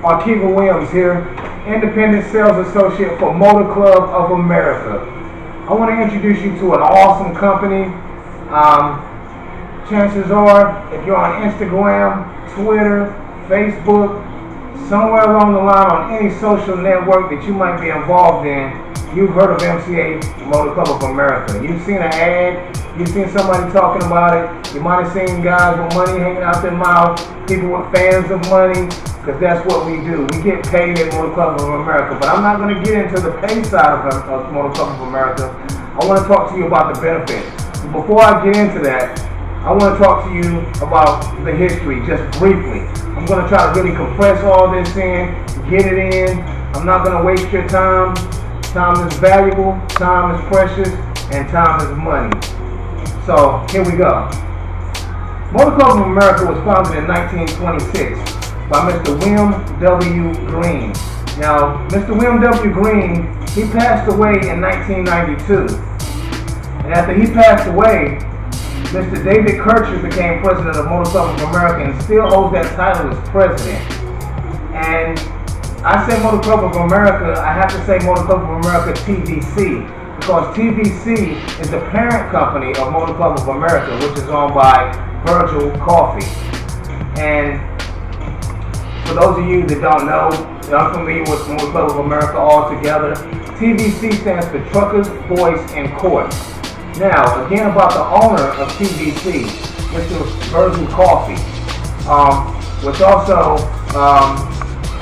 Markiva Williams here, Independent Sales Associate for Motor Club of America. I want to introduce you to an awesome company. Chances are, if you're on Instagram, Twitter, Facebook, somewhere along the line on any social network that you might be involved in, you've heard of MCA Motor Club of America. You've seen an ad, you've seen somebody talking about it, you might have seen guys with money hanging out their mouth, people with fans of money, because that's what we do. We get paid at Motor Club of America. But I'm not going to get into the pay side of Motor Club of America. I want to talk to you about the benefits. Before I get into that, I want to talk to you about the history, just briefly. I'm going to try to really compress all this in, get it in. I'm not going to waste your time. Time is valuable, time is precious, and time is money. So, here we go. Motor Club of America was founded in 1926 by Mr. William W. Green. Now, Mr. William W. Green, he passed away in 1992. And after he passed away, Mr. David Kircher became president of Motor Club of America and still holds that title as president. And I say Motor Club of America, I have to say Motor Club of America TVC, because TVC is the parent company of Motor Club of America, which is owned by Virgil Coffee. And for those of you that don't know, that are familiar with Motor Club of America altogether, TVC stands for Truckers, Boys, and Court. Now, again about the owner of TVC, Mr. Virgil Coffee, which also,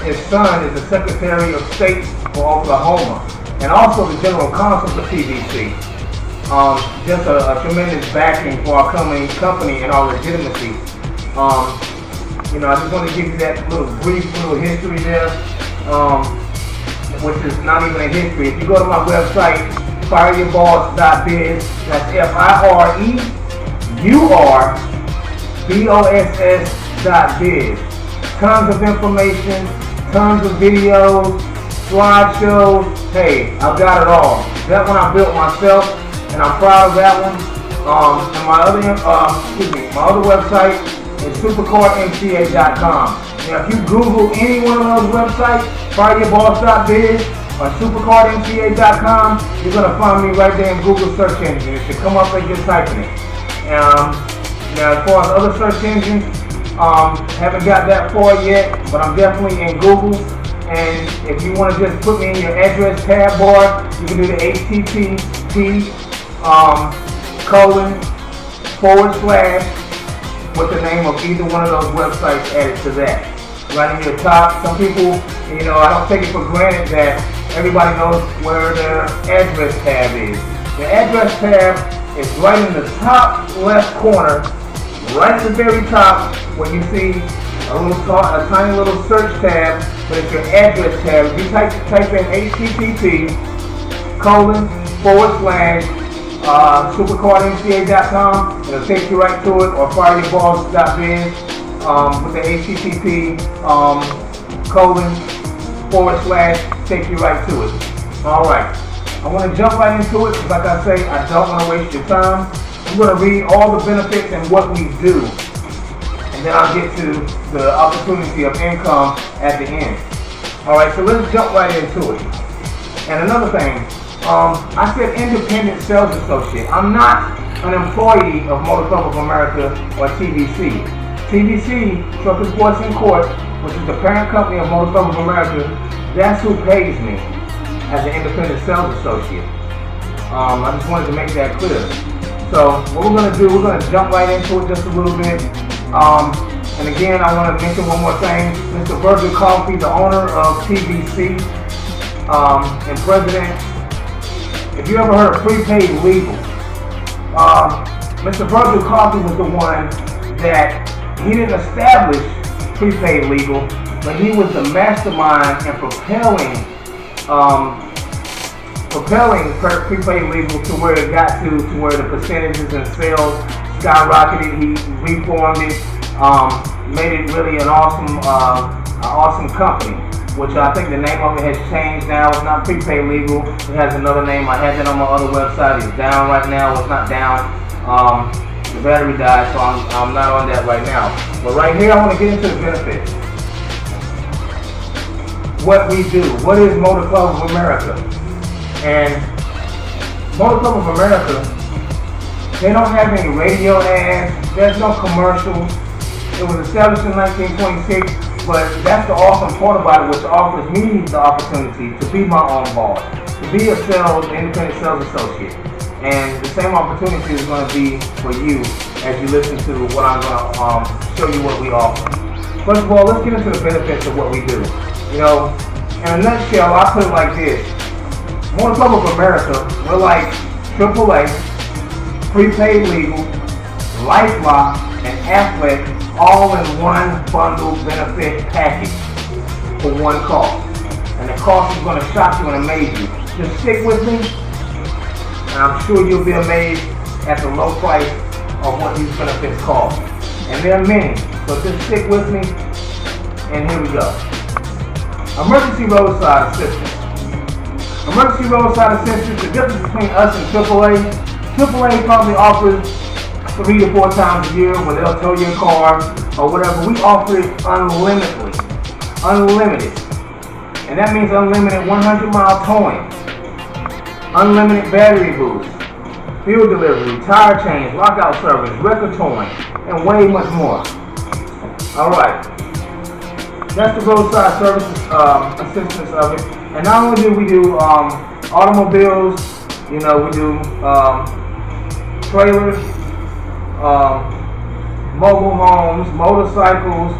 his son is the Secretary of State for Oklahoma, and also the General Counsel for TVC. Just a tremendous backing for our company and our legitimacy. I just want to give you that brief history there, which is not even a history. If you go to my website, fireyourboss.biz, that's FIREURBOSS.biz. Tons of information, tons of videos, slideshows. Hey, I've got it all. That one I built myself, and I'm proud of that one. And my other website is supercardmca.com. Now, if you Google any one of those websites, fireyourboss.biz or supercardmca.com, you're going to find me right there in Google search engine. It should come up as you're typing it. Now, as far as other search engines, haven't got that far yet, but I'm definitely in Google. And if you want to just put me in your address tab bar, you can do the HTTP / with the name of either one of those websites added to that. Right in your top. Some people, I don't take it for granted that everybody knows where their address tab is. The address tab is right in the top left corner, right at the very top, where you see a tiny little search tab, but it's your address tab. If you type in HTTP / supercardmca.com, it'll take you right to it, or fireyourboss.biz with the HTTP / take you right to it. Alright, I want to jump right into it, because like I say, I don't want to waste your time. I'm going to read all the benefits and what we do, and then I'll get to the opportunity of income at the end. Alright, so let's jump right into it. And another thing, I said independent sales associate. I'm not an employee of Motor Club of America or TVC. TVC, Truckers, Boys, and Court, which is the parent company of Motor Club of America, that's who pays me as an independent sales associate. I just wanted to make that clear. So what we're going to do, we're going to jump right into it just a little bit. And again, I want to mention one more thing. Mr. Virgil Coffee, the owner of TVC and president. If you ever heard of prepaid legal, Mr. Virgil Coffee was the one that he didn't establish prepaid legal, but he was the mastermind in propelling prepaid legal to where it got to where the percentages and sales skyrocketed. He reformed it, made it really an awesome company, which I think the name of it has changed now. It's not prepaid legal. It has another name. I had that on my other website. It's down right now. It's not down. The battery died, so I'm not on that right now. But right here, I want to get into the benefits. what we do. What is Motor Club of America? And Motor Club of America, they don't have any radio ads. There's no commercials. It was established in 1926, but that's the awesome part about it, which offers me the opportunity to be my own boss, to be a independent sales associate. And the same opportunity is going to be for you as you listen to what I'm going to show you what we offer. First of all, let's get into the benefits of what we do. You know, in a nutshell, I put it like this. Motor Club of America, we're like AAA, prepaid legal, LifeLock, and Affleck, all in one bundle benefit package for one cost. And the cost is going to shock you and amaze you. Just stick with me, and I'm sure you'll be amazed at the low price of what these benefits cost. And there are many, so just stick with me, and here we go. Emergency roadside assistance. Emergency roadside assistance, the difference between us and AAA. AAA probably offers 3 to 4 times a year when they'll tow your car or whatever. We offer it unlimitedly. Unlimited. And that means unlimited 100-mile towing, unlimited battery boost, fuel delivery, tire change, lockout service, record towing, and way much more. Alright. That's the roadside services assistance of it. And not only do we do automobiles, you know, we do trailers, mobile homes, motorcycles,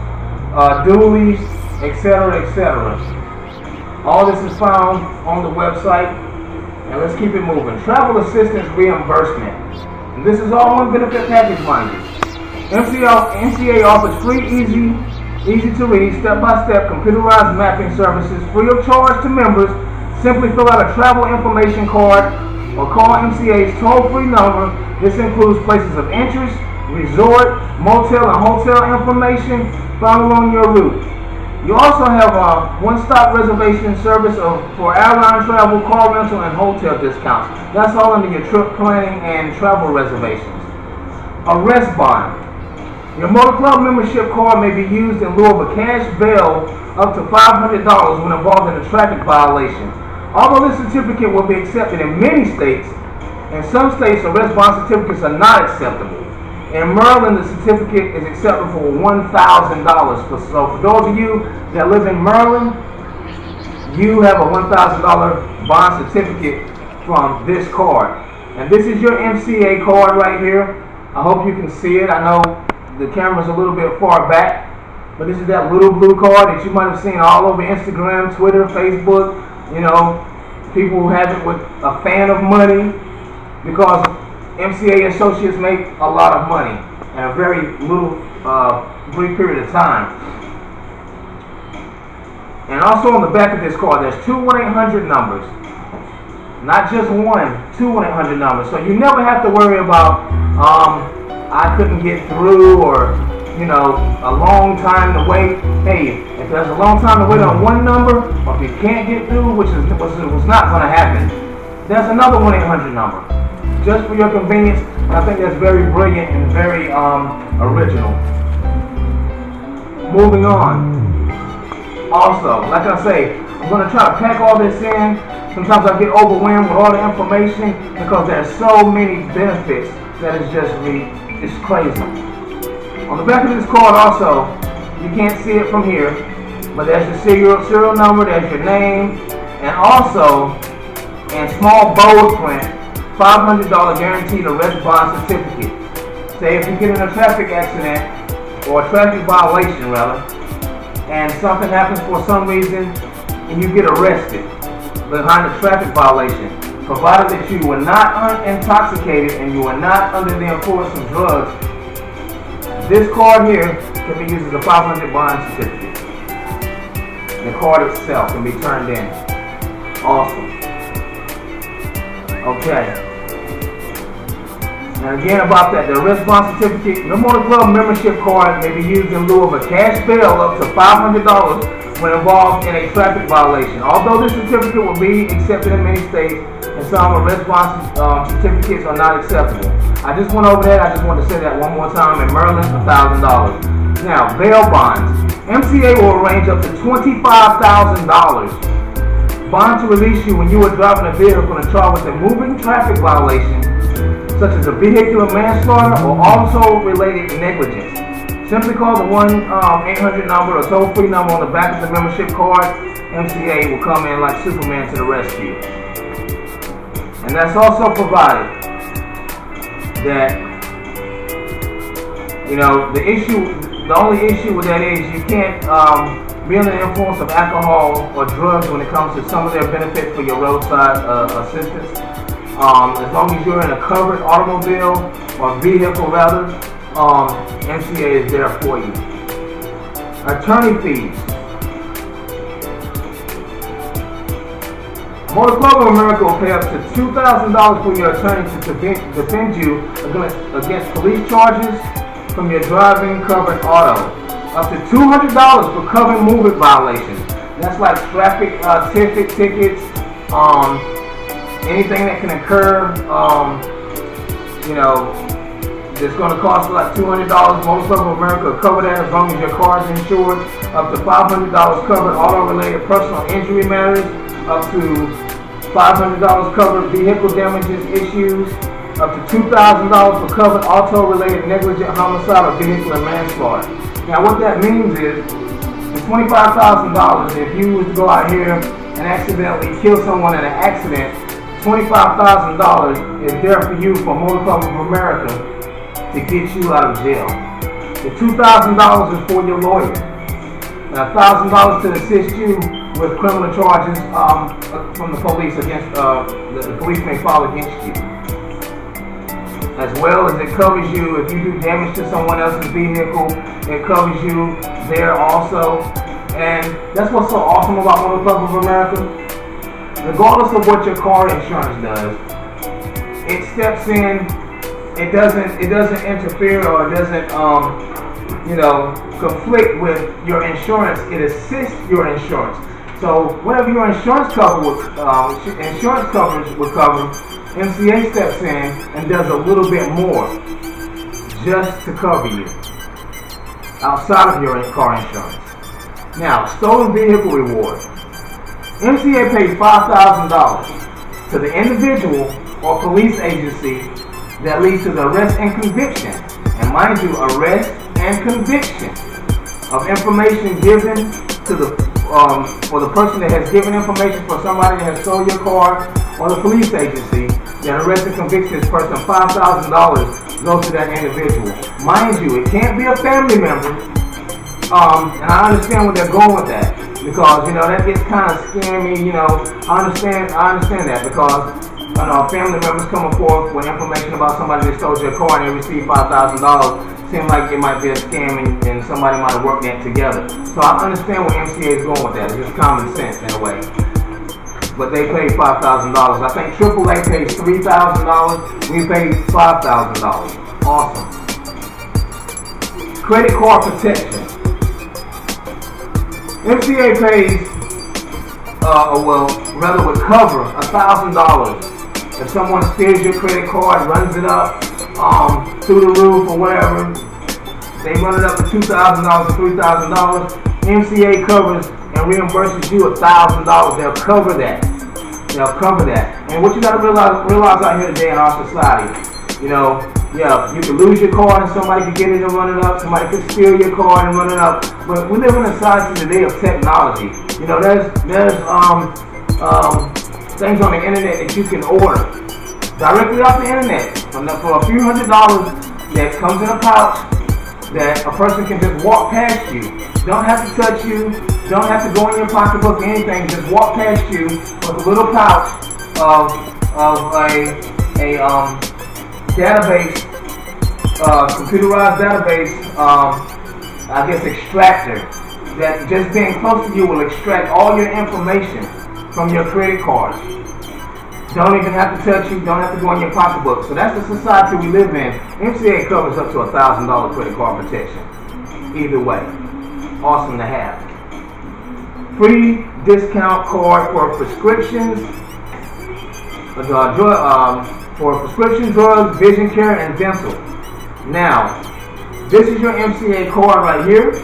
dualies, etc., etc. All this is found on the website, and let's keep it moving. Travel assistance reimbursement. And this is all one benefit package, mind you. MCA offers free, easy to read, step-by-step computerized mapping services free of charge to members. Simply fill out a travel information card or call MCA's toll-free number. This includes places of interest, resort, motel, and hotel information found along your route. You also have a one-stop reservation service for airline travel, car rental, and hotel discounts. That's all under your trip planning and travel reservations. Arrest bond. Your Motor Club membership card may be used in lieu of a cash bail up to $500 when involved in a traffic violation. Although this certificate will be accepted in many states, in some states arrest bond certificates are not acceptable. In Maryland, the certificate is acceptable for $1,000. So for those of you that live in Maryland, you have a $1,000 bond certificate from this card. And this is your MCA card right here. I hope you can see it. I know the camera's a little bit far back, but this is that little blue card that you might have seen all over Instagram, Twitter, Facebook. You know, people who have it with a fan of money, because MCA associates make a lot of money in a very little brief period of time. And also on the back of this card, there's 2 1-800 numbers. Not just one, 2 1-800 numbers. So you never have to worry about I couldn't get through, or you know, a long time to wait. Hey, if there's a long time to wait on one number, or if you can't get through, which was not going to happen, there's another 1-800 number, just for your convenience. I think that's very brilliant and very original. Moving on. Also, like I say, I'm going to try to pack all this in. Sometimes I get overwhelmed with all the information because there's so many benefits that it's crazy. On the back of this card also, you can't see it from here, but there's your serial number, there's your name, and also, in small bold print, $500 guaranteed arrest bond certificate. Say if you get in a traffic accident, or a traffic violation rather, and something happens for some reason, and you get arrested behind a traffic violation, provided that you were not intoxicated and you were not under the influence of drugs, this card here can be used as a $500 bond certificate. The card itself can be turned in. Awesome. Okay. And again about that, the arrest bond certificate, your Motor Club membership card may be used in lieu of a cash bail up to $500 when involved in a traffic violation. Although this certificate will be accepted in many states, and some arrest bond certificates are not acceptable. I just went over that. I just wanted to say that one more time. In Maryland, $1,000. Now, bail bonds. MCA will arrange up to $25,000 bond to release you when you are driving a vehicle and charged with a moving traffic violation, such as a vehicular manslaughter or auto-related negligence. Simply call the 1-800 number or toll-free number on the back of the membership card. MCA will come in like Superman to the rescue. And that's also provided that, the only issue with that is you can't be under the influence of alcohol or drugs when it comes to some of their benefits for your roadside assistance. As long as you're in a covered automobile or vehicle rather, MCA is there for you. Attorney fees. Motor Club of America will pay up to $2,000 for your attorney to defend you against police charges from your driving covered auto. Up to $200 for covered movement violations. That's like traffic tickets, anything that can occur, it's going to cost like $200. Motor Club of America will cover that as long as your car is insured. Up to $500 covered auto-related personal injury matters. Up to $500 covered vehicle damages issues. Up to $2,000 for covered auto-related negligent homicide or vehicular manslaughter. Now what that means is, the $25,000, if you was to go out here and accidentally kill someone in an accident, $25,000 is there for you from Motor Club of America to get you out of jail. The $2,000 is for your lawyer. And $1,000 to assist you with criminal charges from the police against the police may file against you. As well as it covers you if you do damage to someone else's vehicle, it covers you there also. And that's what's so awesome about Motor Club of America. Regardless of what your car insurance does, it steps in. It doesn't interfere or it doesn't conflict with your insurance. It assists your insurance. So whatever your insurance coverage would cover, MCA steps in and does a little bit more just to cover you outside of your car insurance. Now, stolen vehicle reward. MCA pays $5,000 to the individual or police agency that leads to the arrest and conviction. And mind you, arrest and conviction of information given to for the person that has given information for somebody that has stolen your car, or the police agency that arrested and convicted this person. $5,000 goes to that individual. Mind you, it can't be a family member. And I understand where they're going with that, because that gets kind of scary. I understand that, because family members coming forth with information about somebody that stole your car and they received $5,000. Seems like it might be a scam and somebody might have worked that together. So I understand where MCA is going with that. It's just common sense in a way. But they paid $5,000. I think AAA pays $3,000. We paid $5,000. Awesome. Credit card protection. MCA pays, would cover $1,000 if someone steals your credit card, runs it up through the roof or whatever. They run it up to $2,000 or $3,000. MCA covers and reimburses you $1,000. They'll cover that. And what you got to realize out here today in our society, you can lose your car and somebody can get it and run it up. Somebody can steal your car and run it up. But we live in a society today of technology. There's things on the internet that you can order directly off the internet for a few $100s that comes in a pouch that a person can just walk past you. Don't have to touch you. Don't have to go in your pocketbook or anything. Just walk past you with a little pouch of a database, computerized database, extractor, that just being close to you will extract all your information from your credit cards. Don't even have to touch you, don't have to go in your pocketbook. So that's the society we live in. MCA covers up to $1,000 credit card protection. Either way. Awesome to have. Free discount card for prescriptions, for prescription drugs, vision care, and dental. Now, This is your MCA card right here.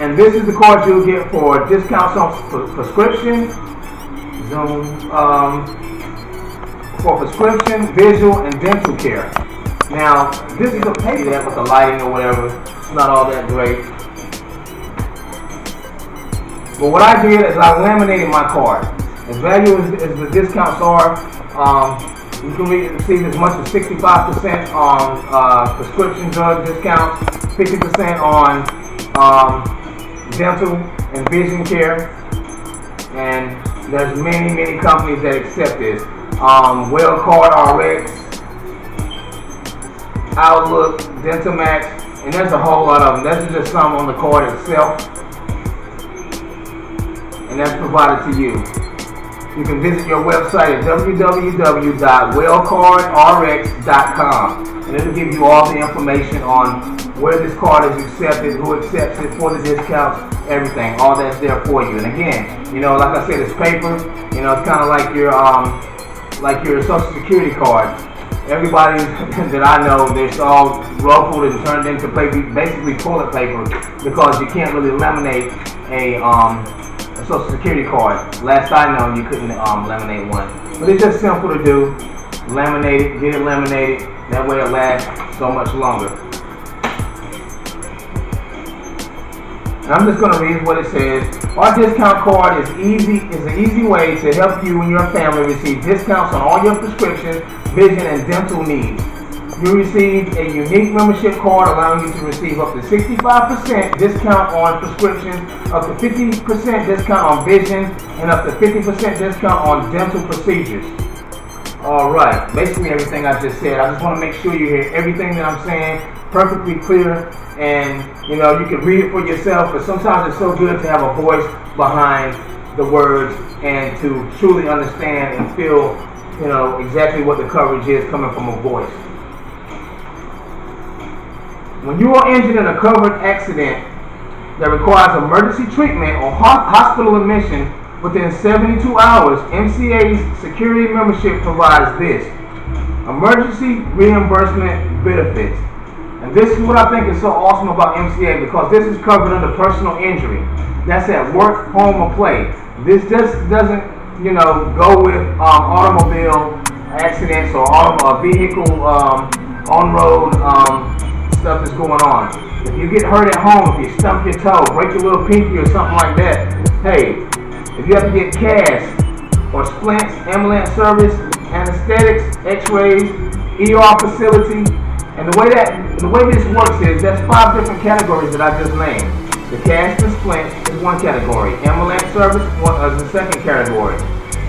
And this is the card you'll get for discounts on prescription, for prescription, visual, and dental care. Now, this is a paper that with the lighting or whatever, it's not all that great. But what I did is I laminated my card. As valuable as the discounts are, you can receive as much as 65% on prescription drug discounts, 50% on dental and vision care, and there's many companies that accept this. WellCard RX, Outlook, DentalMax, and there's a whole lot of them. That's just some on the card itself, and that's provided to you. You can visit your website at www.wellcardrx.com, and it'll give you all the information on where this card is accepted, who accepts it for the discounts, everything. All that's there for you. And again, you know, like I said, it's paper. You know, it's kind of like your Social Security card. Everybody that I know, they're all ruffled and turned into basically toilet paper because you can't really laminate a Social Security card. Last I know, you couldn't laminate one. But it's just simple to do. Laminate it, get it laminated. That way it lasts so much longer. And I'm just going to read what it says. Our discount card is an easy way to help you and your family receive discounts on all your prescription, vision, and dental needs. You receive a unique membership card allowing you to receive up to 65% discount on prescriptions, up to 50% discount on vision, and up to 50% discount on dental procedures. Alright, basically everything I just said. I just want to make sure you hear everything that I'm saying perfectly clear, and you know, you can read it for yourself, but sometimes it's so good to have a voice behind the words and to truly understand and feel, you know, exactly what the coverage is coming from a voice. When you are injured in a covered accident that requires emergency treatment or hospital admission within 72 hours, MCA's security membership provides this: emergency reimbursement benefits. And this is what I think is so awesome about MCA, because this is covered under personal injury. That's at work, home, or play. This just doesn't, you know, go with automobile accidents or vehicle on-road stuff that's going on. If you get hurt at home, if you stump your toe, break your little pinky or something like that, hey, if you have to get casts or splints, ambulance service, anesthetics, x-rays, ER facility, and the way this works is there's 5 different categories that I just named. The cast and splints is one category. Ambulance service is the second category.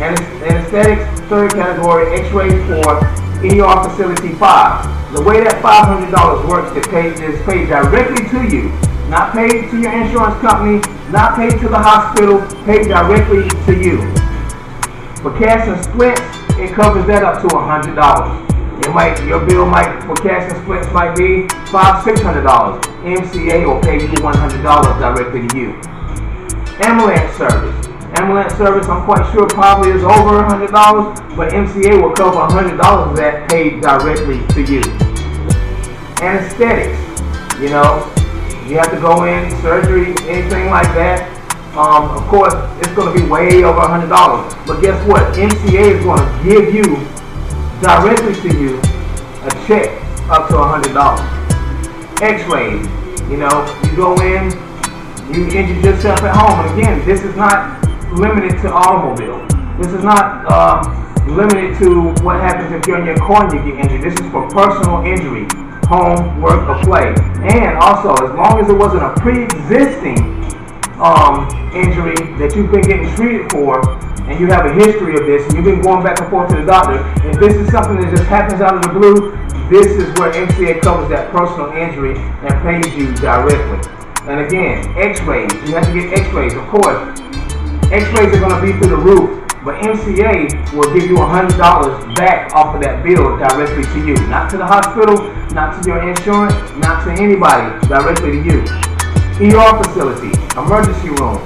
Anesthetics, third category. X-rays, 4. ER facility, 5. The way that $500 works is paid directly to you. Not paid to your insurance company, not paid to the hospital, paid directly to you. For cast and splits, it covers that up to $100. Your bill for cast and splits might be $500-600. MCA will pay you $100 directly to you. Ambulance service, I'm quite sure probably is over $100, but MCA will cover $100 of that paid directly to you. Anesthetics, you know, you have to go in, surgery, anything like that. Of course, it's going to be way over $100. But guess what? MCA is going to give you directly to you a check up to $100. X-rays, you know, you go in, you injure yourself at home. And again, this is not limited to automobile. This is not limited to what happens if you're in your car and you get injured. This is for personal injury, home, work, or play. And also, as long as it wasn't a pre-existing injury that you've been getting treated for, and you have a history of this, and you've been going back and forth to the doctor, if this is something that just happens out of the blue, this is where MCA covers that personal injury and pays you directly. And again, x-rays, you have to get x-rays, of course. X-rays are going to be through the roof, but MCA will give you $100 back off of that bill directly to you. Not to the hospital, not to your insurance, not to anybody, directly to you. ER facility, emergency room.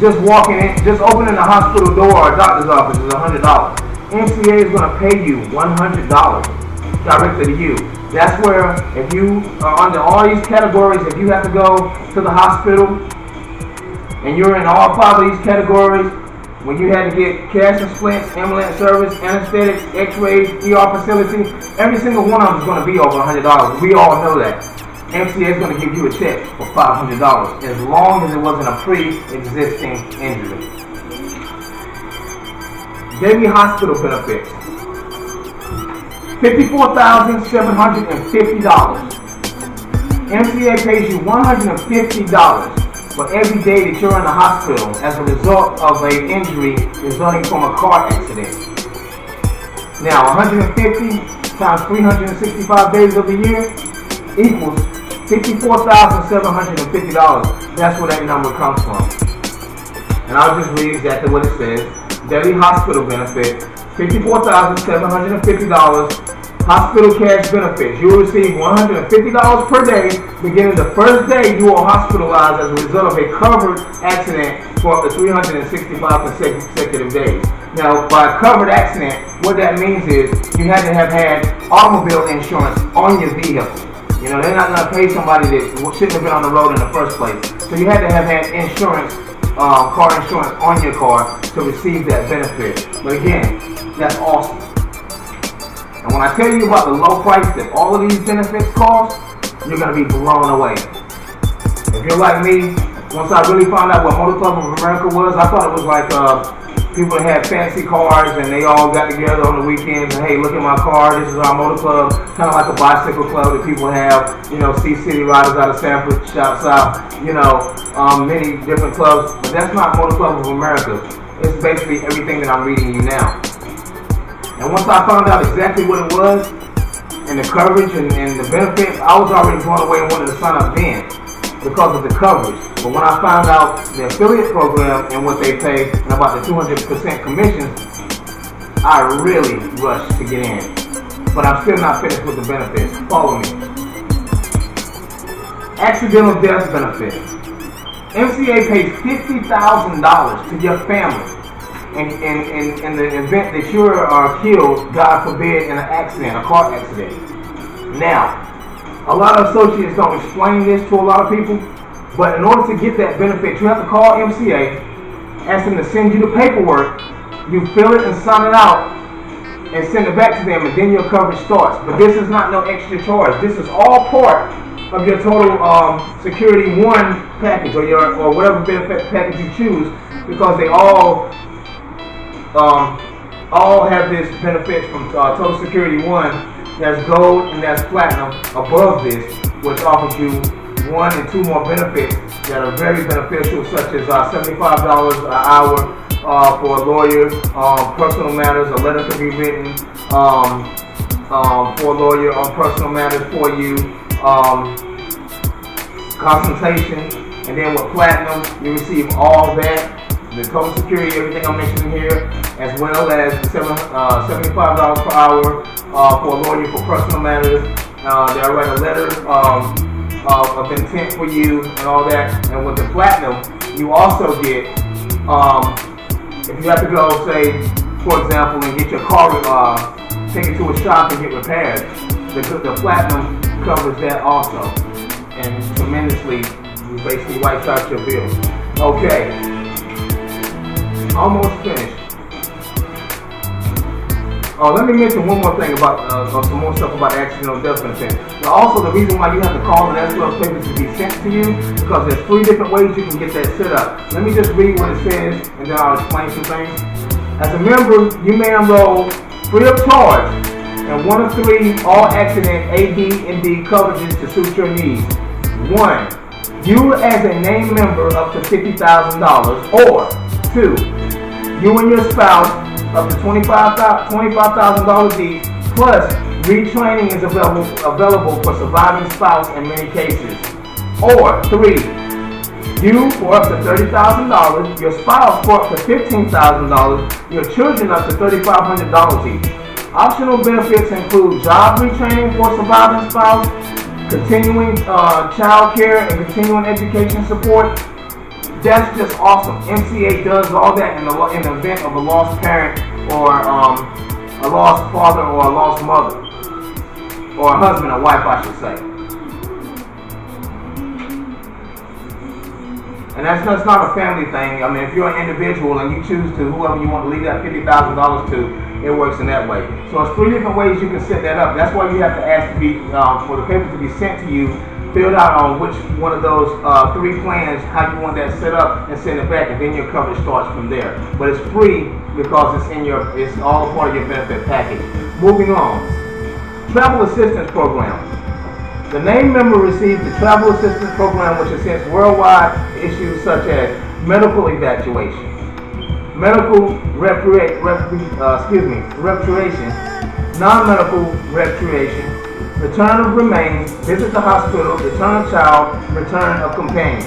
Just walking in, just opening a hospital door or a doctor's office is $100. MCA is going to pay you $100. directly to you. That's where, if you are under all these categories, if you have to go to the hospital and you're in all 5 of these categories, when you had to get cash and splints, ambulance service, anesthetics, x-rays, ER facility, every single one of them is going to be over $100. We all know that. MCA is going to give you a check for $500 as long as it wasn't a pre-existing injury. Daily hospital benefits. $54,750. MCA pays you $150 for every day that you're in the hospital as a result of an injury resulting from a car accident. Now, 150 times 365 days of the year equals $54,750. That's where that number comes from. And I'll just read exactly what it says. Daily hospital benefit, $54,750. Hospital cash benefits. You will receive $150 per day beginning the first day you are hospitalized as a result of a covered accident for up to 365 consecutive days. Now, by a covered accident, what that means is you had to have had automobile insurance on your vehicle. You know, they're not going to pay somebody that shouldn't have been on the road in the first place. So you had to have had insurance, car insurance on your car to receive that benefit. But again, that's awesome. And when I tell you about the low price that all of these benefits cost, you're going to be blown away. If you're like me, once I really found out what Motor Club of America was, I thought it was like people that had fancy cars and they all got together on the weekends and, hey, look at my car, this is our motor club, kind of like a bicycle club that people have, you know, see City Riders out of Sanford, shouts out, you know, many different clubs. But that's not Motor Club of America. It's basically everything that I'm reading you now. And once I found out exactly what it was, and the coverage and the benefits, I was already blown away and wanted to sign up then because of the coverage. But when I found out the affiliate program and what they pay and about the 200% commissions, I really rushed to get in. But I'm still not finished with the benefits. Follow me. Accidental death benefit. MCA pays $50,000 to your family in the event that you are killed, God forbid, in an accident, a car accident. Now, a lot of associates don't explain this to a lot of people, but in order to get that benefit, you have to call MCA, ask them to send you the paperwork, you fill it and sign it out, and send it back to them, and then your coverage starts. But this is not no extra charge. This is all part of your total Security One package or whatever benefit package you choose, because they all have this benefits from Total Security One. That's gold and that's platinum above this, which offers you 1 and 2 more benefits that are very beneficial, such as $75 an hour for a lawyer, personal matters, a letter to be written for a lawyer on personal matters for you, consultation, and then with platinum you receive all that. The total security, everything I'm mentioning here, as well as the $75 per hour for a lawyer for personal matters. They'll write a letter of intent for you and all that. And with the platinum, you also get, if you have to go, say, for example, and get your car taken to a shop and get repaired, the platinum covers that also, and tremendously basically wipes out your bill. Okay. Almost finished. Let me mention one more thing about some more stuff about accidental death benefit. Now, also, the reason why you have to call and ask for those papers to be sent to you, because there's 3 different ways you can get that set up. Let me just read what it says, and then I'll explain some things. As a member, you may enroll free of charge in 1 of 3 all accident A, B, and D coverages to suit your needs. 1. You as a named member up to $50,000, or 2. You and your spouse up to $25,000 each, plus retraining is available for surviving spouse in many cases. Or 3, you for up to $30,000, your spouse for up to $15,000, your children up to $3,500 each. Optional benefits include job retraining for surviving spouse, continuing child care and continuing education support. That's just awesome. MCA does all that in the event of a lost parent or a lost father or a lost mother. or a husband and wife, I should say. And that's not a family thing. I mean, if you're an individual and you choose to, whoever you want to leave that $50,000 to, it works in that way. So it's 3 different ways you can set that up. That's why you have to ask to be, for the papers to be sent to you, filled out on which one of those 3 plans, how you want that set up, and send it back, and then your coverage starts from there. But it's free because it's all a part of your benefit package. Moving on, travel assistance program. The named member receives the travel assistance program, which assists worldwide issues such as medical evacuation, medical repatriation, non-medical repatriation, return of remains, visit the hospital, return of child, return of companion.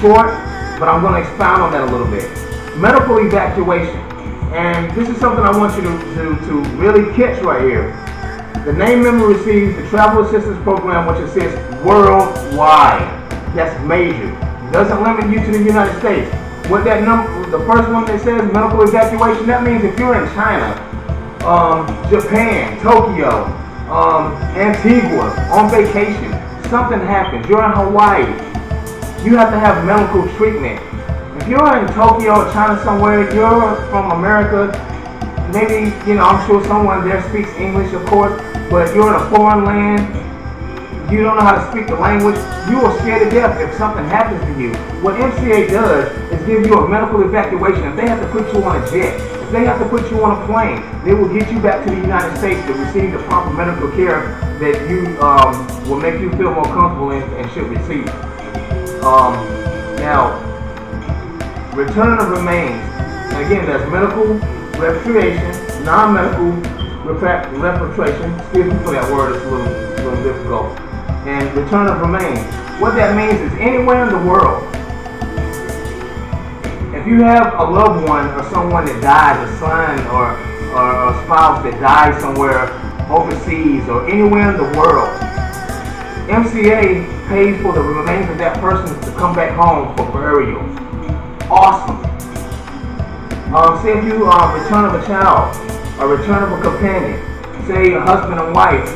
Short, but I'm going to expound on that a little bit. Medical evacuation, and this is something I want you to really catch right here. The named member receives the travel assistance program, which assists worldwide. That's major. Doesn't limit you to the United States. What that number, the first one that says medical evacuation, that means if you're in China, Japan, Tokyo, Antigua, on vacation, something happens, you're in Hawaii, you have to have medical treatment. If you're in Tokyo or China somewhere, you're from America, maybe, I'm sure someone there speaks English, of course, but you're in a foreign land, you don't know how to speak the language, you are scared to death if something happens to you. What MCA does is give you a medical evacuation. If they have to put you on a jet, if they have to put you on a plane, they will get you back to the United States to receive the proper medical care that you will make you feel more comfortable in and should receive. Now, return of remains. And again, that's medical repatriation, non-medical repatriation. Excuse me for that word, it's a little difficult. And return of remains. What that means is anywhere in the world, if you have a loved one or someone that dies, a son or a spouse that dies somewhere overseas or anywhere in the world, MCA pays for the remains of that person to come back home for burial. Awesome. Say if you return of a child, a return of a companion, say a husband and wife,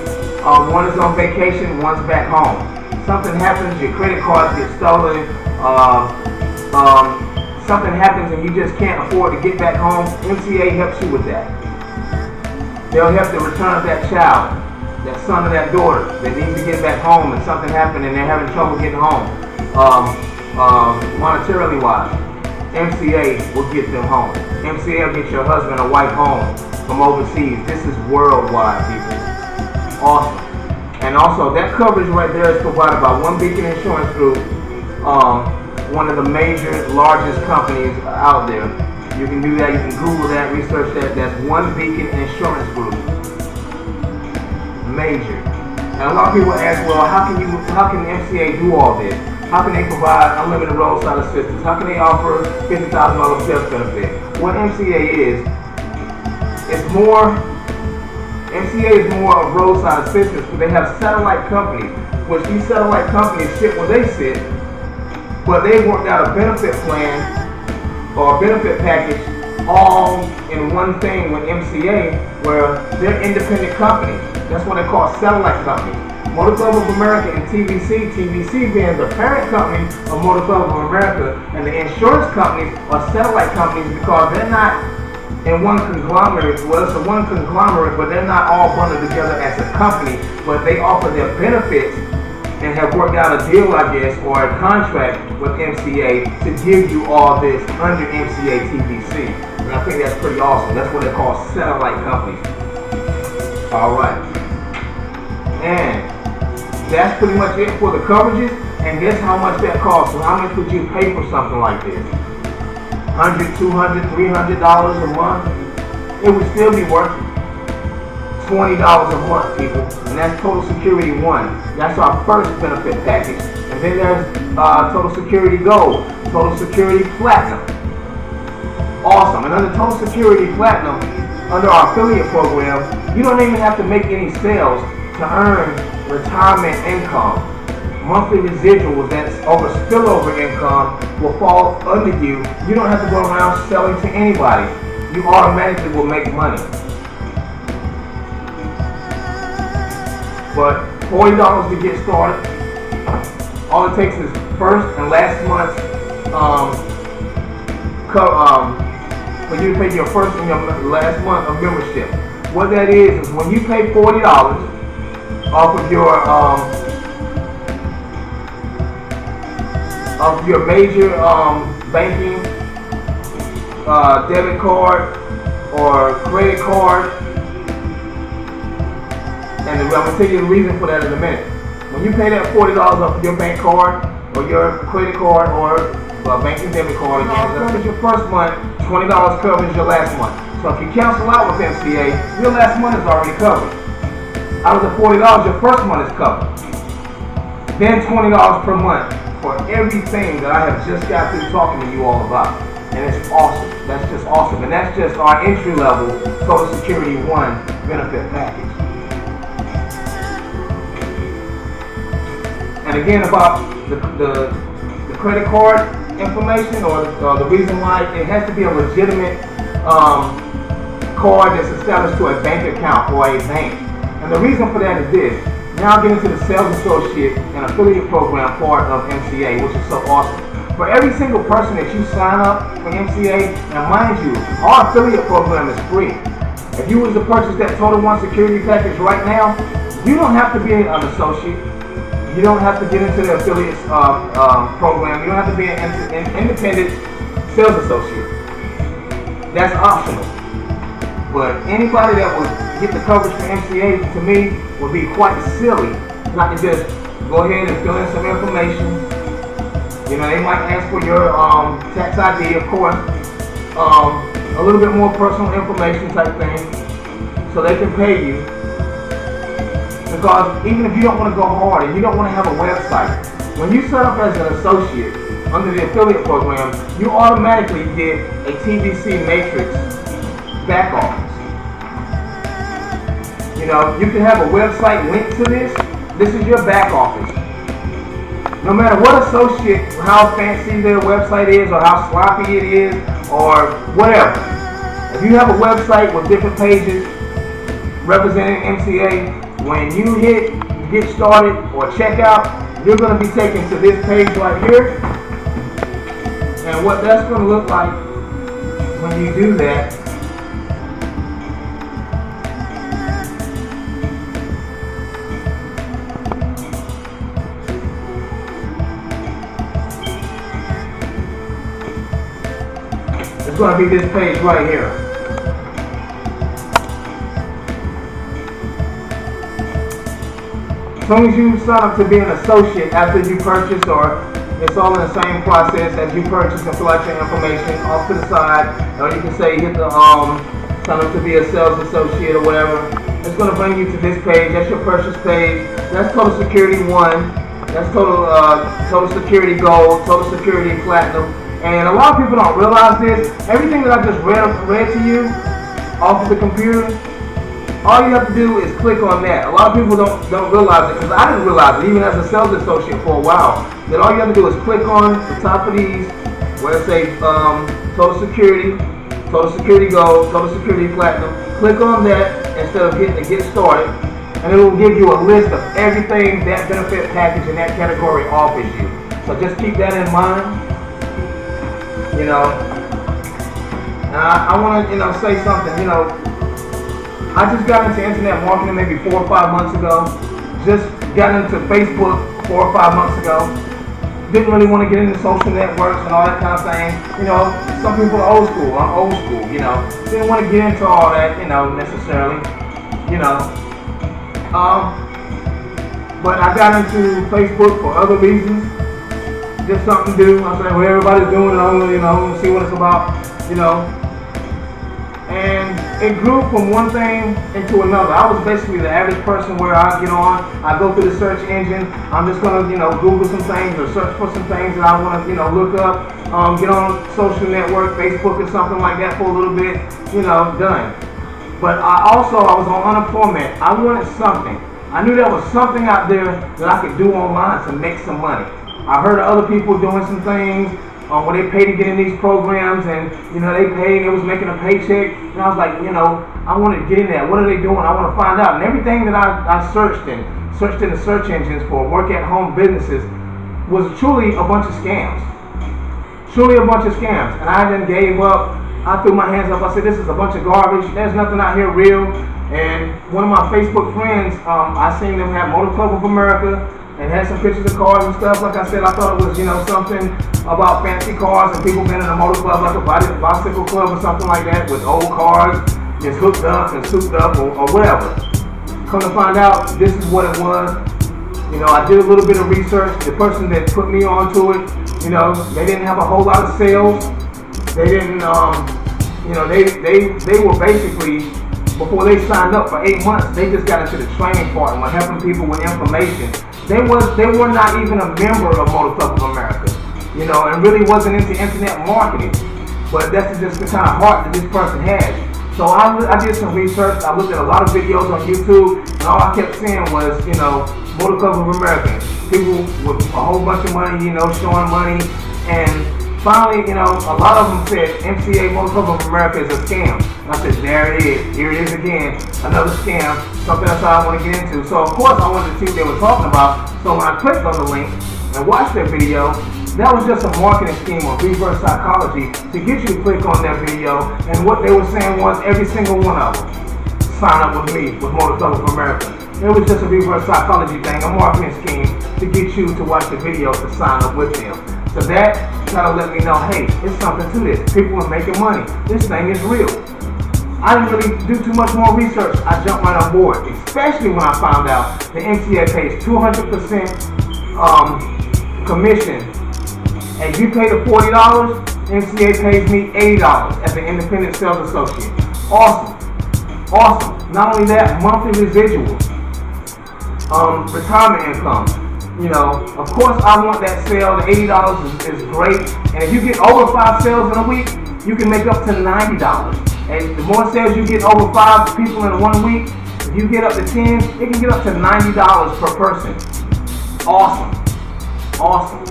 one is on vacation, one's back home. Something happens, your credit cards get stolen, something happens and you just can't afford to get back home, MCA helps you with that. They'll help the return of that child, that son or that daughter that needs to get back home and something happened and they're having trouble getting home, monetarily wise. MCA will get them home. MCA will get your husband or wife home from overseas. This is worldwide, people. Awesome. And also, that coverage right there is provided by One Beacon Insurance Group, one of the major, largest companies out there. You can do that. You can Google that, research that. That's One Beacon Insurance Group. Major. And a lot of people ask, well, how can MCA do all this? How can they provide unlimited roadside assistance? How can they offer $50,000 death benefit? What MCA is MCA is more of roadside assistance, but they have satellite companies, which these satellite companies sit where they sit, but they worked out a benefit plan or a benefit package all in one thing with MCA, where they're independent companies. That's what they call satellite companies. Motor Club of America and TVC, TVC being the parent company of Motor Club of America, and the insurance companies are satellite companies because they're not in one conglomerate. Well, it's a one conglomerate, but they're not all bundled together as a company, but they offer their benefits and have worked out a deal, I guess, or a contract with MCA to give you all this under MCA TVC. And I think that's pretty awesome. That's what they call satellite companies. All right. And that's pretty much it for the coverages. And guess how much that costs? So how much would you pay for something like this? $100, $200, $300 a month? It would still be worth it. $20 a month, people. And that's Total Security 1. That's our first benefit package. And then there's Total Security Gold, Total Security Platinum. Awesome. And under Total Security Platinum, under our affiliate program, you don't even have to make any sales to earn retirement income. Monthly residuals, that's over spillover income, will fall under you. You don't have to go around selling to anybody. You automatically will make money. But $40 to get started. All it takes is first and last month's for you to pay your first and your last month of membership. What that is when you pay $40 off of your major banking, debit card or credit card, and I'm going to tell you the reason for that in a minute. When you pay that $40 off of your bank card or your credit card or banking debit card, that covers your first month, $20 covers your last month. So if you cancel out with MCA, your last month is already covered. Out of the $40, your first month is covered. Then $20 per month for everything that I have just got through talking to you all about. And it's awesome. That's just awesome. And that's just our entry level Social Security 1 benefit package. And again, about the credit card information or the reason why it has to be a legitimate card that's established to a bank account or a bank. And the reason for that is this. Now I'll get into the sales associate and affiliate program part of MCA, which is so awesome. For every single person that you sign up for MCA, and mind you, our affiliate program is free. If you was to purchase that Total One security package right now, you don't have to be an associate. You don't have to get into the affiliates program. You don't have to be an independent sales associate. That's optional. But anybody that would get the coverage for MCA, to me, would be quite silly not to just go ahead and fill in some information. You know, they might ask for your tax ID, of course, a little bit more personal information type thing, so they can pay you. Because even if you don't want to go hard and you don't want to have a website, when you set up as an associate under the affiliate program, you automatically get a TVC matrix back office. You know, you can have a website linked to this. This is your back office. No matter what associate, how fancy their website is or how sloppy it is or whatever. If you have a website with different pages representing MCA, when you hit get started or check out, you're going to be taken to this page right here. And what that's going to look like when you do that, it's going to be this page right here. As long as you sign up to be an associate after you purchase, or it's all in the same process as you purchase and fill out your information off to the side, or you can say hit the sign up to be a sales associate or whatever. It's going to bring you to this page. That's your purchase page. That's Total Security 1. That's Total Security Gold, Total Security Platinum. And a lot of people don't realize this. Everything that I just read to you off of the computer, all you have to do is click on that. A lot of people don't realize it, because I didn't realize it, even as a sales associate for a while, that all you have to do is click on the top of these, where it says Total Security Gold, Total Security Platinum. Click on that instead of hitting the Get Started, and it will give you a list of everything that benefit package in that category offers you. So just keep that in mind. You know, and I want to, say something. I just got into internet marketing maybe 4 or 5 months ago. Just got into Facebook 4 or 5 months ago. Didn't really want to get into social networks and all that kind of thing. Some people are old school. I'm old school. Didn't want to get into all that, necessarily. But I got into Facebook for other reasons. Just something to do. I'm saying what everybody's doing, and see what it's about, And it grew from one thing into another. I was basically the average person where I get on, I go through the search engine, I'm just going to, Google some things or search for some things that I want to, look up, get on social network, Facebook or something like that for a little bit, done. But I was on unemployment. I wanted something. I knew there was something out there that I could do online to make some money. I heard of other people doing some things where they pay to get in these programs, and they paid, and it was making a paycheck, and I was like, I want to get in there. What are they doing? I want to find out. And everything that I searched and searched in the search engines for work-at-home businesses was truly a bunch of scams. Truly a bunch of scams. And I then gave up. I threw my hands up. I said, this is a bunch of garbage. There's nothing out here real. And one of my Facebook friends, I seen them have Motor Club of America and had some pictures of cars and stuff. Like I said, I thought it was, something about fancy cars and people being in a motor club, like a bicycle club or something like that, with old cars just hooked up and souped up or whatever. Come to find out, this is what it was. I did a little bit of research. The person that put me onto it, they didn't have a whole lot of sales. They didn't, they were basically, before they signed up for 8 months, they just got into the training part and were helping people with information. They were not even a member of Motor Club of America, and really wasn't into internet marketing. But that's just the kind of heart that this person has. So I did some research. I looked at a lot of videos on YouTube, and all I kept seeing was, Motor Club of America. People with a whole bunch of money, showing money. And finally, a lot of them said MCA Motor Club of America is a scam. And I said, there it is. Here it is again. Another scam. Something else I want to get into. So, of course, I wanted to see what they were talking about. So when I clicked on the link and watched their video, that was just a marketing scheme on reverse psychology to get you to click on their video. And what they were saying was every single one of them sign up with me, with Motor Club of America. It was just a reverse psychology thing, a marketing scheme to get you to watch the video to sign up with them. So that kind of let me know, hey, it's something to this. People are making money. This thing is real. I didn't really do too much more research. I jumped right on board, especially when I found out the MCA pays 200% commission. And you pay the $40, MCA pays me $80 as an independent sales associate. Awesome. Awesome. Not only that, monthly residuals, retirement income. Of course I want that sale. The $80 is great. And if you get over 5 sales in a week, you can make up to $90. And the more sales you get over 5 people in 1 week, if you get up to 10, it can get up to $90 per person. Awesome. Awesome.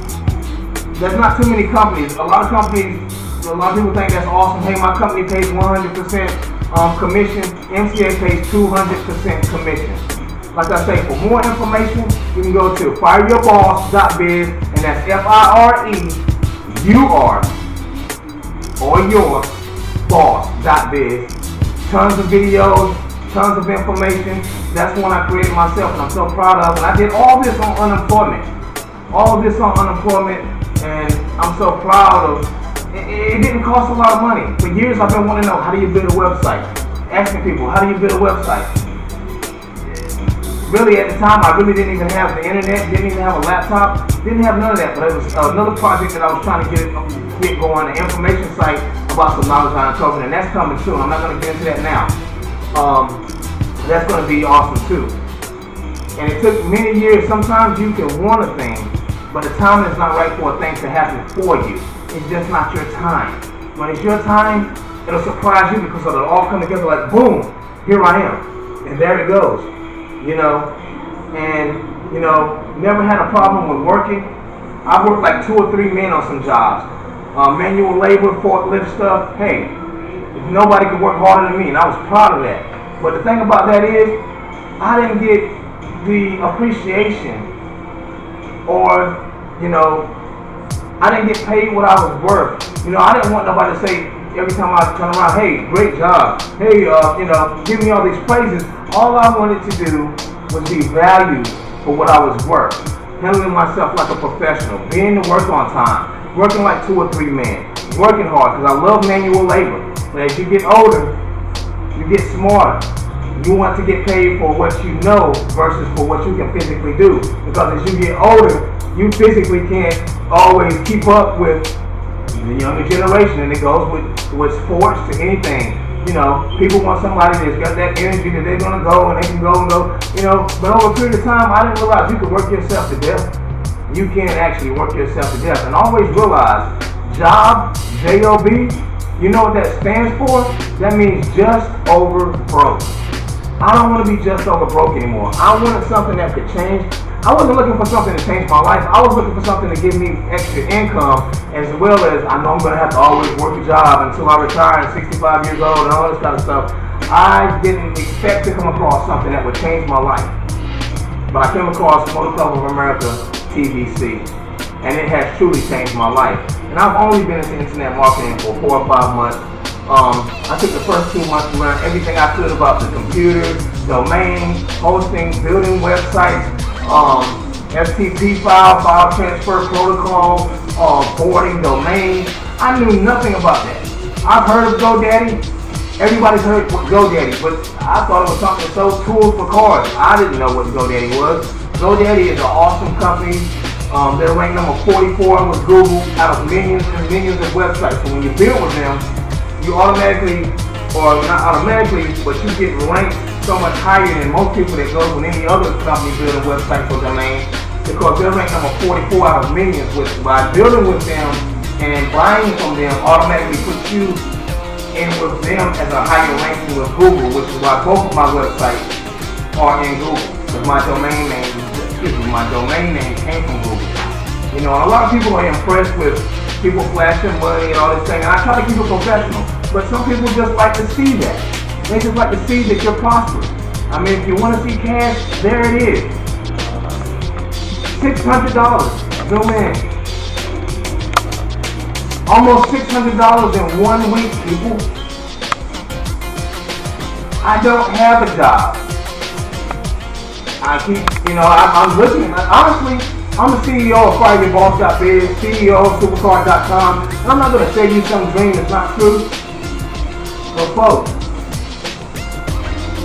There's not too many companies. A lot of people think that's awesome. Hey, my company pays 100% commission. MCA pays 200% commission. Like I say, for more information, you can go to fireyourboss.biz, and that's FIREUR or your boss.biz. Tons of videos, tons of information. That's one I created myself, and I'm so proud of. And I did all this on unemployment. And I'm so proud of it. It didn't cost a lot of money. For years, I've been wanting to know, how do you build a website? Asking people, how do you build a website? Really, at the time, I really didn't even have the internet, didn't even have a laptop, didn't have none of that. But it was another project that I was trying to get going, an information site about some knowledge I uncovered, and that's coming soon. I'm not going to get into that now. That's going to be awesome too. And it took many years. Sometimes you can want a thing, but the time is not right for a thing to happen for you. It's just not your time. When it's your time, it'll surprise you because it'll all come together like, boom, here I am. And there it goes. Never had a problem with working. I worked like 2 or 3 men on some jobs. Manual labor, forklift stuff. Hey, nobody could work harder than me, and I was proud of that. But the thing about that is, I didn't get the appreciation, or, I didn't get paid what I was worth. I didn't want nobody to say every time I turn around, hey, great job. Hey, give me all these praises. All I wanted to do was be valued for what I was worth. Handling myself like a professional, being to work on time, working like 2 or 3 men, working hard, because I love manual labor. But as you get older, you get smarter. You want to get paid for what you know versus for what you can physically do. Because as you get older, you physically can't always keep up with the younger generation, and it goes with sports to anything. People want somebody that's got that energy that they're gonna go and they can go and go. But over a period of time, I didn't realize you could work yourself to death. You can actually work yourself to death, and always realize, job, J-O-B. You know what that stands for? That means just over broke. I don't want to be just over broke anymore. I wanted something that could change. I wasn't looking for something to change my life. I was looking for something to give me extra income, as well as I know I'm going to have to always work a job until I retire at 65 years old and all this kind of stuff. I didn't expect to come across something that would change my life. but I came across Motor Club of America, TVC, and it has truly changed my life. And I've only been into internet marketing for 4 or 5 months. I took the first 2 months to learn everything I could about the computer, domain, hosting, building websites, FTP file transfer protocol, boarding, domain. I knew nothing about that. I've heard of GoDaddy. Everybody's heard of GoDaddy, but I thought it was something that sold tools for cars. I didn't know what GoDaddy was. GoDaddy is an awesome company. They're ranked number 44 with Google out of millions and millions of websites. So when you build with them, you automatically, or not automatically, but you get ranked so much higher than most people that go with any other company building websites for domain, because they're ranked number 44 out of millions. By building with them and buying from them automatically puts you in with them as a higher ranking with Google, which is why both of my websites are in Google. Because my domain name came from Google. You know, a lot of people are impressed with people flashing money and all this thing, and I try to keep it professional. But some people just like to see that. They just like to see that you're prosperous. I mean, if you want to see cash, there it is. $600, go in. Almost $600 in 1 week, people. I don't have a job. I'm listening. Honestly, I'm the CEO of FriDayBoss.biz, CEO of Supercar.com, and I'm not going to say you some dream that's not true. But folks,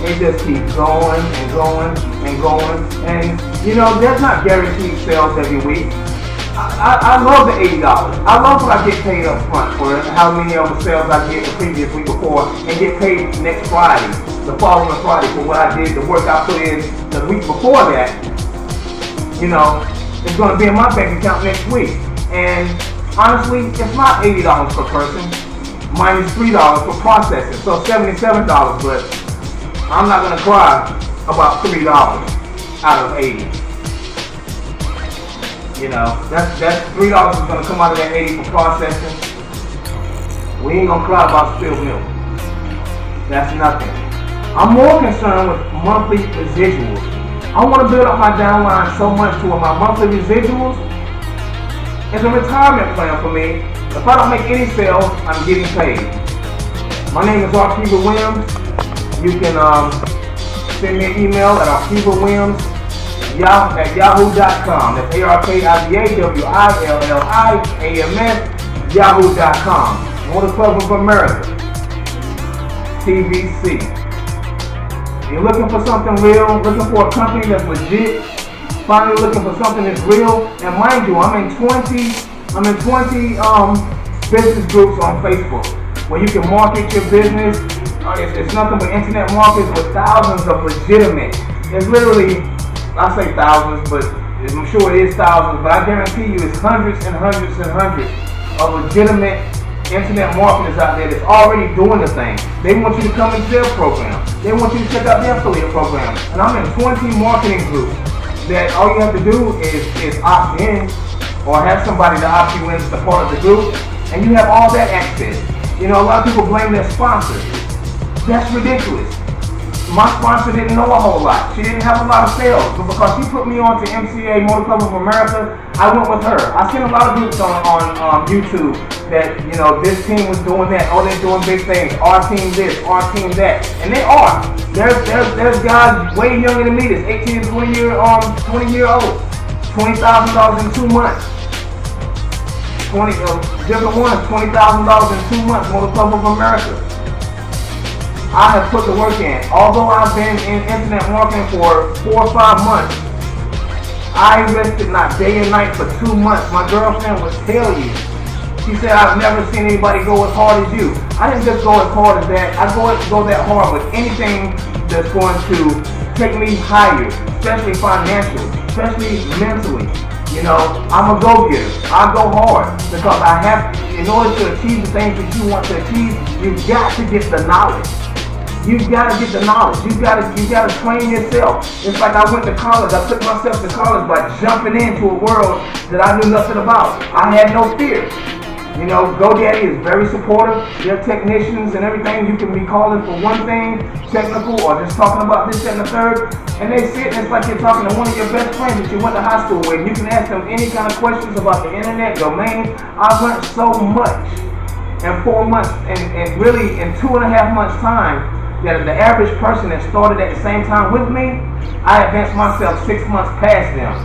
it just keeps going and going and going. And, there's not guaranteed sales every week. I love the $80. I love when I get paid up front for how many of the sales I get the previous week before and get paid next Friday, the following Friday for what I did, the work I put in the week before that. It's going to be in my bank account next week. And honestly, it's not $80 per person, minus $3 for processing, so $77, but I'm not going to cry about $3 out of 80. That's $3 is going to come out of that 80 for processing. We ain't going to cry about spilled milk. That's nothing. I'm more concerned with monthly residuals. I want to build up my downline so much to where my monthly residuals is a retirement plan for me. If I don't make any sales, I'm getting paid. My name is Arkiva Williams. You can send me an email at arkivawilliams at yahoo.com. That's ARKIVAWILLIAMS yahoo.com. Motor Club of America, TVC. You're looking for something real, looking for a company that's legit, finally looking for something that's real. And mind you, I'm in 20 business groups on Facebook where you can market your business. It's nothing but internet markets with thousands of legitimate. It's literally, I say thousands, but I'm sure it is thousands, but I guarantee you it's hundreds and hundreds and hundreds of legitimate internet marketers out there that's already doing the thing. They want you to come into their program. They want you to check out their affiliate program. And I'm in 20 marketing groups that all you have to do is opt in or have somebody to opt you in as a part of the group, and you have all that access. A lot of people blame their sponsors. That's ridiculous. My sponsor didn't know a whole lot. She didn't have a lot of sales, but because she put me on to MCA Motor Club of America, I went with her. I seen a lot of groups on YouTube that, this team was doing that. Oh, they're doing big things. Our team this, our team that. And they are. There's guys way younger than me that's 18 to 20 year old, $20,000 in 2 months. 20 different ones, $20,000 in 2 months, Motor Club of America. I have put the work in. Although I've been in internet marketing for 4 or 5 months, I rested not day and night for 2 months. My girlfriend would tell you. She said, I've never seen anybody go as hard as you. I didn't just go as hard as that. I go that hard with anything that's going to take me higher, especially financially, especially mentally. I'm a go-getter. I go hard because I have, in order to achieve the things that you want to achieve, you've got to get the knowledge. You've got to get the knowledge. You got to train yourself. It's like I went to college. I took myself to college by jumping into a world that I knew nothing about. I had no fear. You know, GoDaddy is very supportive. Their technicians and everything, you can be calling for one thing, technical, or just talking about this, that, and the third. And they sit and it's like you're talking to one of your best friends that you went to high school with. You can ask them any kind of questions about the internet, domains. I've learned so much in 4 months, and really in 2.5 months' time, that the average person that started at the same time with me, I advanced myself 6 months past them.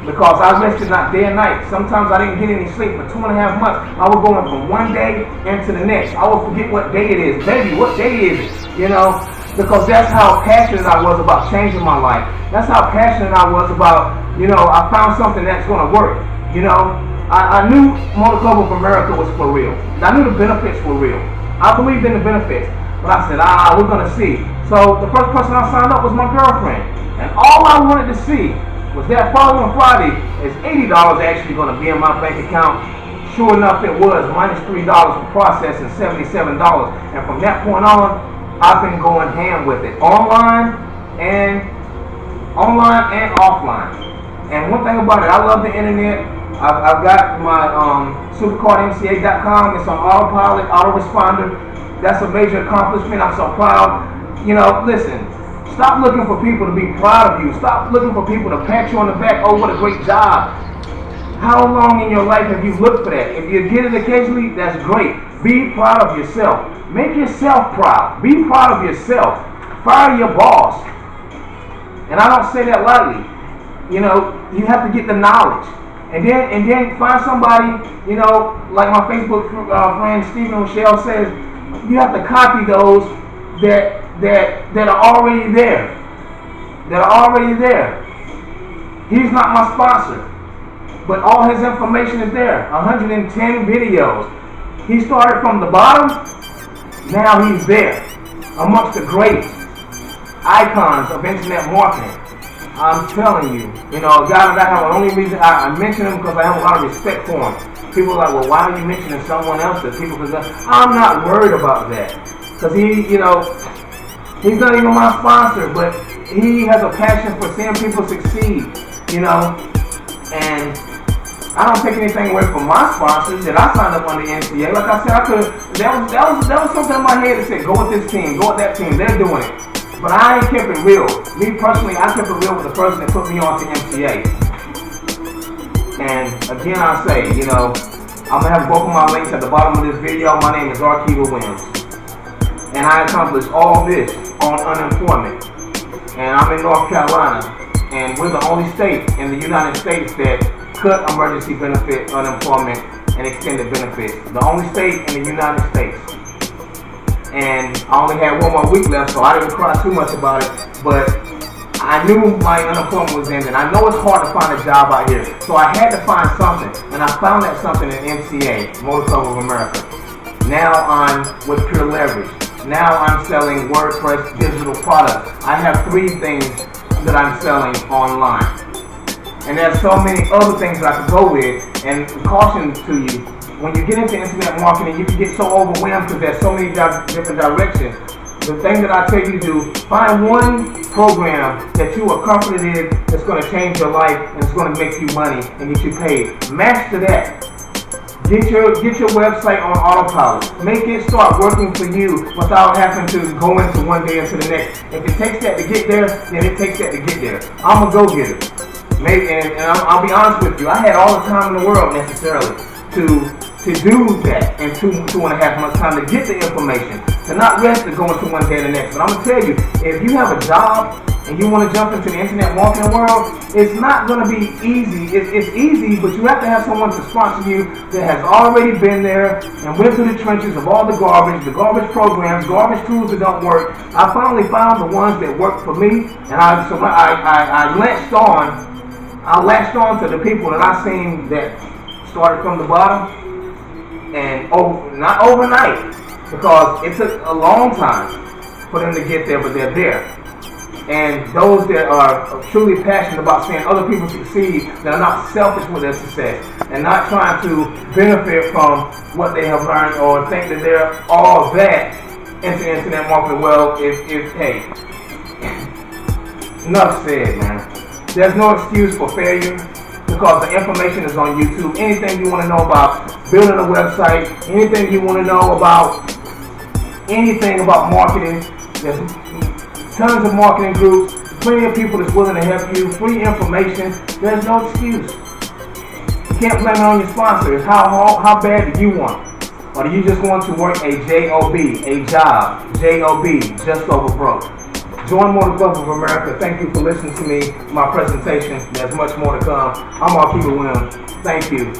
Because I rested not day and night. Sometimes I didn't get any sleep for 2.5 months. I was going from one day into the next. I would forget what day it is. Baby, what day is it? You know, because that's how passionate I was about changing my life. That's how passionate I was about, you know, I found something that's going to work. You know, I knew Motor Club of America was for real. I knew the benefits were real. I believed in the benefits. But I said, we're going to see. So the first person I signed up was my girlfriend. And all I wanted to see was that following Friday is $80 actually going to be in my bank account. Sure enough, it was minus $3 for processing, $77. And from that point on, I've been going ham with it, online and offline. And one thing about it, I love the internet. I've got my supercardmca.com. It's on autopilot, autoresponder. That's a major accomplishment. I'm so proud. You know, listen. Stop looking for people to be proud of you. Stop looking for people to pat you on the back. Oh, what a great job. How long in your life have you looked for that? If you get it occasionally, that's great. Be proud of yourself. Make yourself proud. Be proud of yourself. Fire your boss. And I don't say that lightly. You know, you have to get the knowledge. And then find somebody, you know, like my Facebook friend Stephen Rochelle says, you have to copy those that are already there. That are already there. He's not my sponsor, but all his information is there. 110 videos. He started from the bottom. Now he's there, amongst the great icons of internet marketing. I'm telling you, you know, a guy that I have, the only reason I mention him because I have a lot of respect for him. People are like, well, why are you mentioning someone else that people can? I'm not worried about that, because he, you know, he's not even my sponsor, but he has a passion for seeing people succeed, you know. And I don't take anything away from my sponsors that I signed up on the NCA. Like I said, I could. That was something in my head that said, go with this team, go with that team. They're doing it, but I ain't kept it real. Me personally, I kept it real with the person that put me on to NCA. And again, I say, you know, I'm gonna have both of my links at the bottom of this video. My name is Arkiva Williams. And I accomplished all this on unemployment. And I'm in North Carolina. And we're the only state in the United States that cut emergency benefit, unemployment, and extended benefits. The only state in the United States. And I only had 1 more week left, so I didn't cry too much about it. But I knew my unemployment was ending. I know it's hard to find a job out here. So I had to find something. And I found that something in MCA, Motor Club of America. Now I'm with Pure Leverage. Now I'm selling WordPress digital products. I have 3 things that I'm selling online. And there's so many other things that I could go with. And caution to you, when you get into internet marketing, you can get so overwhelmed because there's so many different directions. The thing that I tell you to do, find one program that you are confident in that's going to change your life and it's going to make you money and get you paid. Master that. Get your website on autopilot. Make it start working for you without having to go into one day into the next. If it takes that to get there, then it takes that to get there. I'm a go-getter. Maybe, and I'll be honest with you, I had all the time in the world necessarily to do that in 2.5 months time to get the information. To not rest to go into one day to the next. But I'm going to tell you, if you have a job and you want to jump into the internet marketing world, it's not going to be easy. It's easy, but you have to have someone to sponsor you that has already been there and went through the trenches of all the garbage programs, garbage tools that don't work. I finally found the ones that work for me, and I latched on to the people that I seen that started from the bottom, and not overnight, because it took a long time for them to get there, but they're there. And those that are truly passionate about seeing other people succeed, that are not selfish with their success, and not trying to benefit from what they have learned or think that they're all that into internet marketing. Well, hey, enough said, man. There's no excuse for failure. The because the information is on YouTube. Anything you want to know about building a website, anything you want to know about anything about marketing, there's tons of marketing groups, plenty of people that's willing to help you, free information. There's no excuse. You can't blame it on your sponsor. It's how bad do you want it? Or do you just want to work a job, just over broke? Join Motor Club of America. Thank you for listening to me, my presentation. There's much more to come. I'm Marquis Williams. Thank you.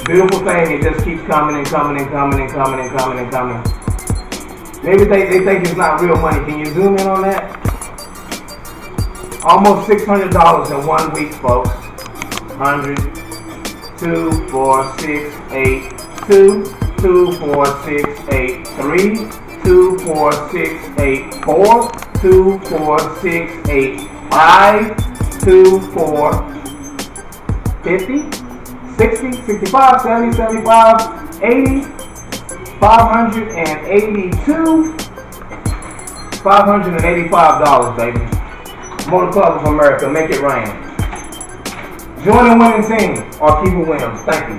Beautiful thing, it just keeps coming and coming and coming and coming and coming and coming. Maybe they think it's not real money. Can you zoom in on that? Almost $600 in 1 week, folks. 100, 2, 4, 6, 8, 2, 2, 4, 6, 8, 3, 2, 4, 6, 8, 4, 2, 4, 6, 8, 5, 2, 4, 50, 60, 65, 70, 75, 80, 582, $585, baby. Motor Club of America, make it rain. Join the winning team, or keep it Williams. Thank you.